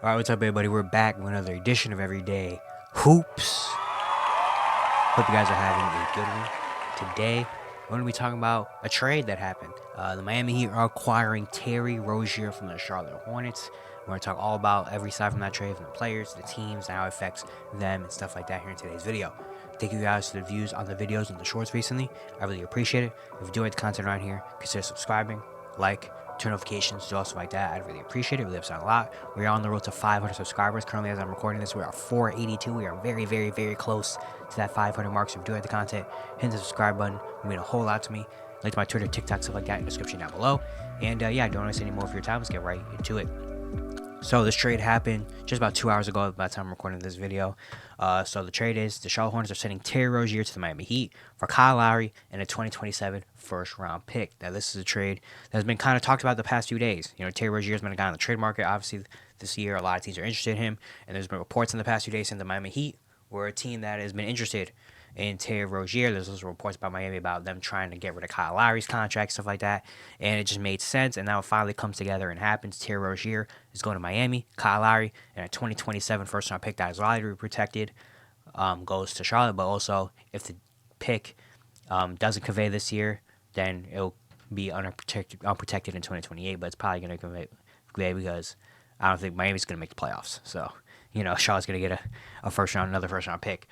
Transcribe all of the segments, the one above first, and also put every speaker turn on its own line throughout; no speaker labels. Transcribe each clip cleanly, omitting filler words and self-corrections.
Alright, what's up, everybody? We're back with another edition of Everyday Hoops. Hope you guys are having a good one. Today, we're going to be talking about a trade that happened. The Miami Heat are acquiring Terry Rozier from the Charlotte Hornets. We're going to talk all about every side from that trade, from the players, the teams, and how it affects them and stuff like that here in today's video. Thank you guys for the views on the videos and the shorts recently. I really appreciate it. If you enjoyed the content around here, consider subscribing, turn notifications, do also like that. I'd really appreciate it. Really helps out a lot. We are on the road to 500 subscribers. Currently, as I'm recording this, we are 482. We are very, very, very close to that 500 mark. So if you do like the content, hit the subscribe button. It means a whole lot to me. Link to my Twitter, TikTok, stuff like that in the description down below. And yeah, don't waste any more of your time. Let's get right into it. So this trade happened just about 2 hours ago by the time I'm recording this video. So the trade is the Charlotte Hornets are sending Terry Rozier to the Miami Heat for Kyle Lowry and a 2027 first-round pick. Now, this is a trade that has been kind of talked about the past few days. You know, Terry Rozier has been a guy on the trade market. Obviously, this year, a lot of teams are interested in him. And there's been reports in the past few days saying the Miami Heat were a team that has been interested in Terry Rozier. There's also reports about Miami about them trying to get rid of Kyle Lowry's contract, stuff like that. And it just made sense, and now it finally comes together and happens. Terry Rozier is going to Miami. Kyle Lowry and a 2027 first-round pick that is lottery protected goes to Charlotte. But also, if the pick doesn't convey this year, then it'll be unprotected in 2028. But it's probably going to convey because I don't think Miami's going to make the playoffs. So, you know, Charlotte's going to get another first-round pick.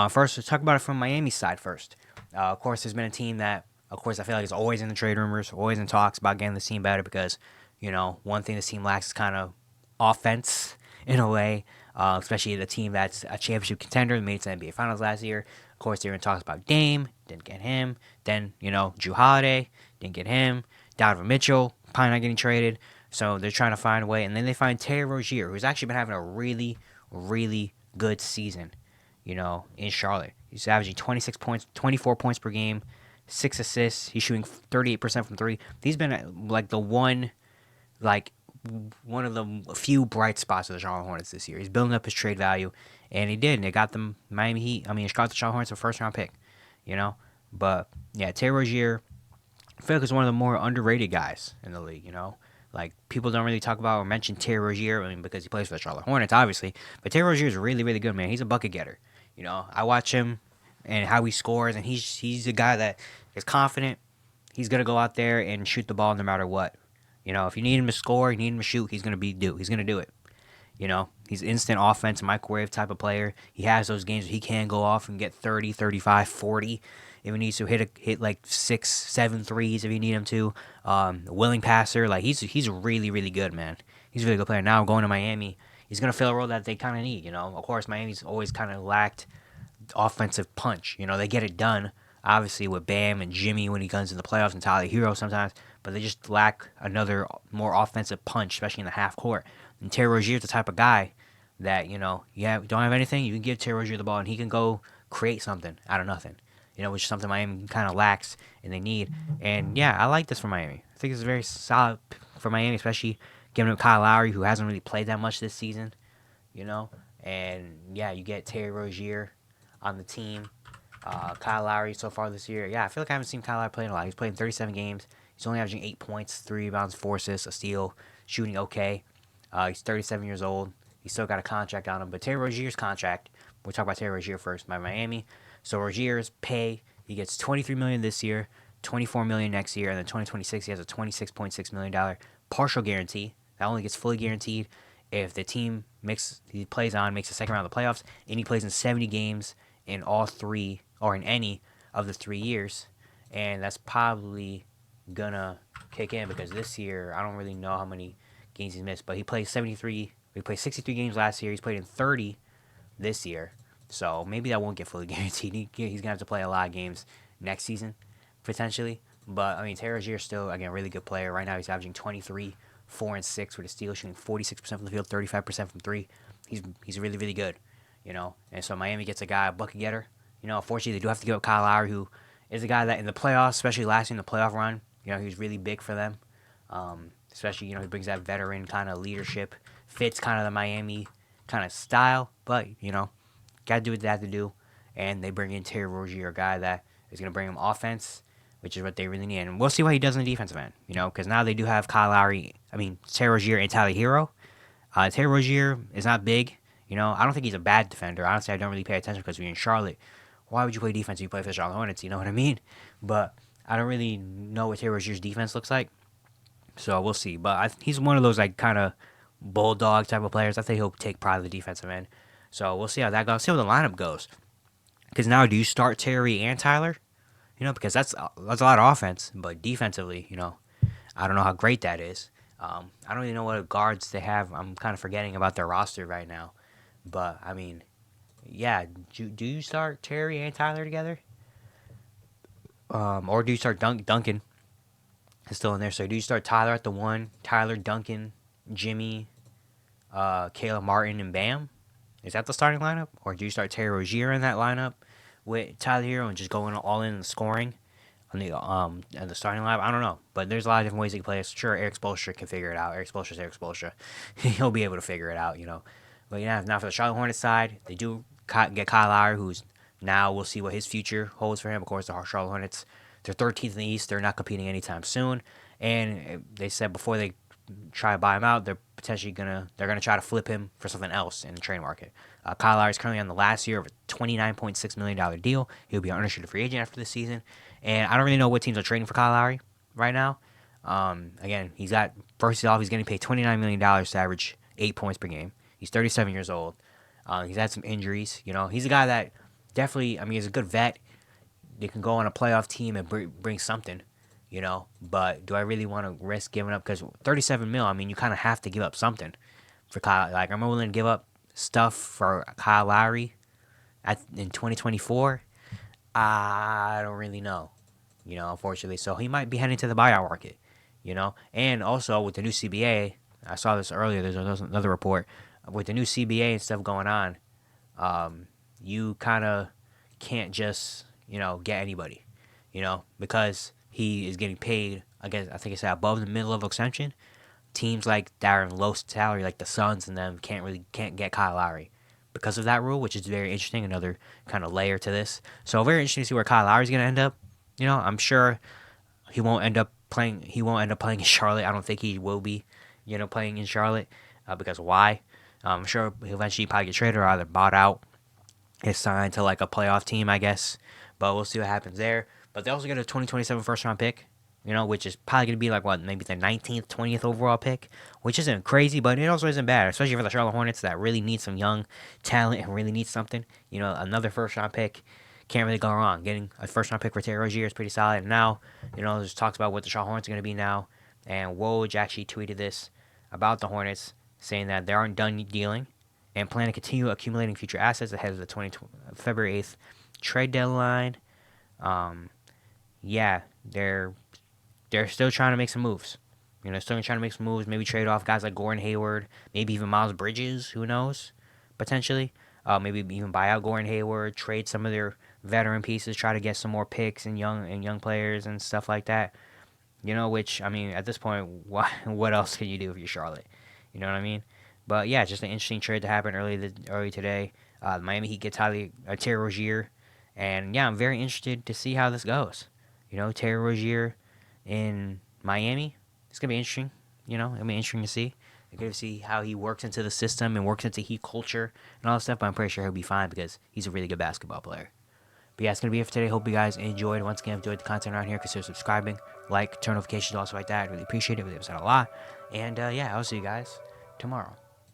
First, let's talk about it from Miami's side first. Of course, there's been a team that, of course, I feel like is always in the trade rumors, always in talks about getting this team better because, you know, one thing this team lacks is kind of offense in a way, especially the team that's a championship contender, made it to the NBA Finals last year. Of course, they were in talks about Dame, didn't get him. Then, you know, Drew Holiday, didn't get him. Donovan Mitchell, probably not getting traded. So they're trying to find a way. And then they find Terry Rozier, who's actually been having a really, really good season, you know, in Charlotte. He's averaging 26 points, 24 points per game, 6 assists. He's shooting 38% from three. He's been like one of the few bright spots of the Charlotte Hornets this year. He's building up his trade value, and he did. And they got them Miami Heat. I mean, got the Charlotte Hornets a first-round pick, you know. But yeah, Terry Rozier, I feel like he's one of the more underrated guys in the league, you know. Like, people don't really talk about or mention Terry Rozier, I mean, because he plays for the Charlotte Hornets, obviously. But Terry Rozier is really, really good, man. He's a bucket getter. You know, I watch him and how he scores, and he's a guy that is confident. He's going to go out there and shoot the ball no matter what. You know, if you need him to score, you need him to shoot, he's going to do it. You know, he's instant offense, microwave type of player. He has those games where he can go off and get 30, 35, 40. If he needs to hit like 6, 7 threes if you need him to. Willing passer. Like, he's really, really good, man. He's a really good player. Now going to Miami, he's going to fill a role that they kind of need, you know. Of course, Miami's always kind of lacked offensive punch. You know, they get it done, obviously, with Bam and Jimmy when he comes in the playoffs and Tyler Hero sometimes. But they just lack another more offensive punch, especially in the half court. And Terry Rozier's the type of guy that, you know, you don't have anything, you can give Terry Rozier the ball, and he can go create something out of nothing. You know, which is something Miami kind of lacks and they need. And, yeah, I like this for Miami. I think it's very solid for Miami, especially giving him Kyle Lowry, who hasn't really played that much this season, you know. And, yeah, you get Terry Rozier on the team. Kyle Lowry so far this year. Yeah, I feel like I haven't seen Kyle Lowry playing a lot. He's played in 37 games. He's only averaging 8 points, 3 rebounds, 4 assists, a steal, shooting okay. He's 37 years old. He's still got a contract on him. But Terry Rozier's contract, we'll talk about Terry Rozier first by Miami. So Rozier's pay, he gets $23 million this year, $24 million next year, and then 2026 he has a $26.6 million partial guarantee. That only gets fully guaranteed if the team makes the second round of the playoffs, and he plays in 70 games in all three, or in any of the 3 years. And that's probably gonna kick in because this year I don't really know how many games he's missed, but he played 63 games last year. He's played in 30 this year. So maybe that won't get fully guaranteed. He's going to have to play a lot of games next season, potentially. But, I mean, Terry Rozier is still, again, a really good player. Right now he's averaging 23, 4, and 6 with a steal, shooting 46% from the field, 35% from 3. He's really, really good, you know. And so Miami gets a guy, a bucket getter. You know, unfortunately, they do have to give up Kyle Lowry, who is a guy that in the playoffs, especially last year in the playoff run, you know, he was really big for them. Especially, you know, he brings that veteran kind of leadership, fits kind of the Miami kind of style. But, you know, got to do what they have to do, and they bring in Terry Rozier, a guy that is going to bring them offense, which is what they really need. And we'll see what he does in the defensive end, you know, because now they do have Terry Rozier and Tyler Hero. Terry Rozier is not big. I don't think he's a bad defender. Honestly, I don't really pay attention because we're in Charlotte. Why would you play defense if you play for the Charlotte Hornets? You know what I mean? But I don't really know what Terry Rozier's defense looks like. So we'll see. But he's one of those like kind of bulldog type of players. I think he'll take pride of the defensive end. So we'll see how that goes. See how the lineup goes. Because now, do you start Terry and Tyler? Because that's a lot of offense, but defensively, I don't know how great that is. I don't really know what guards they have. I'm kind of forgetting about their roster right now. But I mean, yeah. Do you start Terry and Tyler together? Or do you start Duncan? Is still in there. So do you start Tyler at the 1, Tyler, Duncan, Jimmy, Caleb Martin, and Bam? Is that the starting lineup? Or do you start Terry Rozier in that lineup with Tyler Hero and just going all in the scoring on the starting lineup? I don't know. But there's a lot of different ways you can play it. Sure, Eric Spoelstra can figure it out. Eric Spoelstra. He'll be able to figure it out, But now for the Charlotte Hornets side, they do get Kyle Lowry, who's now we'll see what his future holds for him. Of course, the Charlotte Hornets, they're 13th in the East. They're not competing anytime soon. And they said before they try to buy him out, they're potentially gonna try to flip him for something else in the trade market. Kyle Lowry is currently on the last year of a $29.6 million deal. He'll be an unrestricted free agent after the season. And I don't really know what teams are trading for Kyle Lowry right now. Again, he's getting paid $29 million to average 8 points per game. He's 37 years old. He's had some injuries. He's a guy that definitely, he's a good vet. They can go on a playoff team and bring something, But do I really want to risk giving up? Because 37 mil, you kind of have to give up something for Kyle. Like, I'm willing to give up stuff for Kyle Lowry in 2024. I don't really know, unfortunately. So he might be heading to the buyout market, And also with the new CBA, I saw this earlier. There's another report with the new CBA and stuff going on. You kind of can't just get anybody, because he is getting paid. I think it's above the mid-level exemption. Teams like that are in low salary, like the Suns and them, can't get Kyle Lowry because of that rule, which is very interesting. Another kind of layer to this. So very interesting to see where Kyle Lowry's gonna end up. I'm sure he won't end up playing. He won't end up playing in Charlotte. I don't think he will be, playing in Charlotte because why? I'm sure he'll eventually probably get traded or either bought out, is signed to like a playoff team, I guess. But we'll see what happens there. But they also get a 2027 first-round pick, which is probably going to be like, maybe the 19th, 20th overall pick, which isn't crazy, but it also isn't bad, especially for the Charlotte Hornets that really need some young talent and really need something. Another first-round pick can't really go wrong. Getting a first-round pick for Terry Rozier is pretty solid. And now, there's talks about what the Charlotte Hornets are going to be now. And Woj actually tweeted this about the Hornets, saying that they aren't done dealing and plan to continue accumulating future assets ahead of the February 8th trade deadline. Yeah, they're still trying to make some moves. Still trying to make some moves. Maybe trade off guys like Gordon Hayward, maybe even Miles Bridges. Who knows? Potentially, maybe even buy out Gordon Hayward, trade some of their veteran pieces, try to get some more picks and young players and stuff like that. Which at this point, what else can you do if you're Charlotte? You know what I mean? But yeah, just an interesting trade to happen early today. Miami Heat gets Terry Rozier, and yeah, I'm very interested to see how this goes. Terry Rozier in Miami, it's gonna be interesting. It'll be interesting to see. I'm gonna see how he works into the system and works into Heat culture and all that stuff. But I'm pretty sure he'll be fine because he's a really good basketball player. But yeah, it's gonna be it for today. Hope you guys enjoyed. Once again, enjoyed the content around here. Consider subscribing, turn notifications, also like that. I really appreciate it. Really upset a lot. And yeah, I'll see you guys tomorrow.